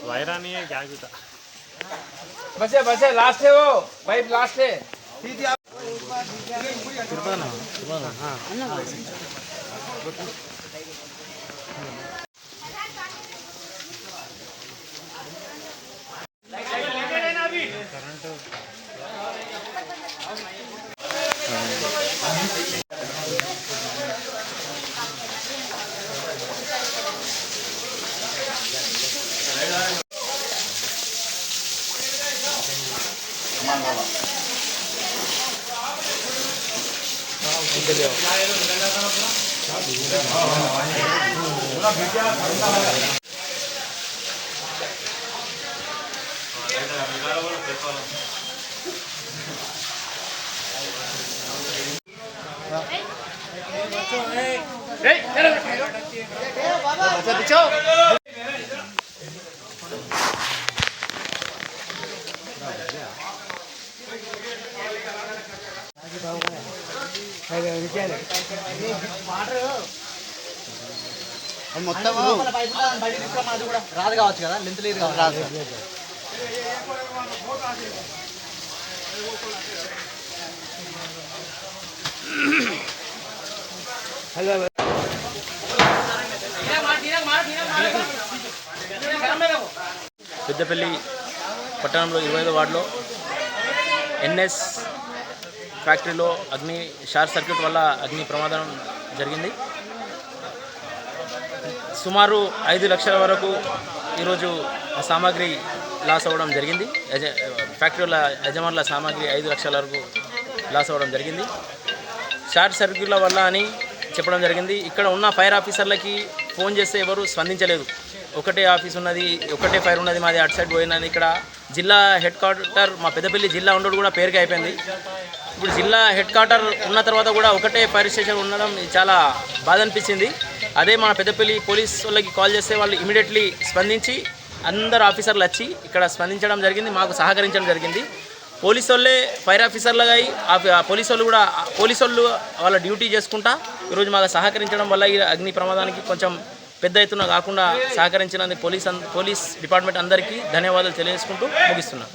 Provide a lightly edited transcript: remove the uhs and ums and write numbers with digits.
वायरा नहीं है क्या जूता बस है लास्ट है वो पाइप लास्ट है మొత్తం రాదు కావచ్చు కదా లెంత్ లేదు కావచ్చు రాదు పెద్దపల్లి పట్టణంలో 25వ వార్డులో ఎన్ఎస్ ఫ్యాక్టరీలో షార్ట్ సర్క్యూట్ వల్ల అగ్ని ప్రమాదం జరిగింది. సుమారు 5 లక్షల వరకు ఈరోజు ఆ సామాగ్రి లాస్ అవ్వడం జరిగింది. ఫ్యాక్టరీల యజమానుల సామాగ్రి 5 లక్షల వరకు లాస్ అవ్వడం జరిగింది. షార్ట్ సర్క్యూట్ల వల్ల అని చెప్పడం జరిగింది. ఇక్కడ ఉన్న ఫైర్ ఆఫీసర్లకి ఫోన్ చేస్తే ఎవరు స్పందించలేదు. ఒకటే ఆఫీస్ ఉన్నది, ఒకటే ఫైర్ ఉన్నది, మాది అటు సైడ్ పోయిందని. ఇక్కడ జిల్లా హెడ్ క్వార్టర్ మా పెద్దపల్లి జిల్లా ఉండడం కూడా పేరుకి అయిపోయింది. ఇప్పుడు జిల్లా హెడ్ క్వార్టర్ ఉన్న తర్వాత కూడా ఒకటే ఫైర్ స్టేషన్ ఉండడం చాలా బాధ అనిపించింది. అదే మన పెద్దపల్లి పోలీస్ వాళ్ళకి కాల్ చేస్తే వాళ్ళు ఇమీడియట్లీ స్పందించి అందరు ఆఫీసర్లు వచ్చి ఇక్కడ స్పందించడం జరిగింది, మాకు సహకరించడం జరిగింది. పోలీసు వాళ్ళే ఫైర్ ఆఫీసర్లుగా పోలీసు వాళ్ళు కూడా వాళ్ళ డ్యూటీ చేసుకుంటా ఈరోజు మాకు సహకరించడం వల్ల ఈ అగ్ని ప్రమాదానికి కొంచెం పెద్ద ఎత్తున కాకుండా సహకరించినందుకు పోలీస్ డిపార్ట్మెంట్ అందరికీ ధన్యవాదాలు తెలియజేసుకుంటూ ముగిస్తున్నాను.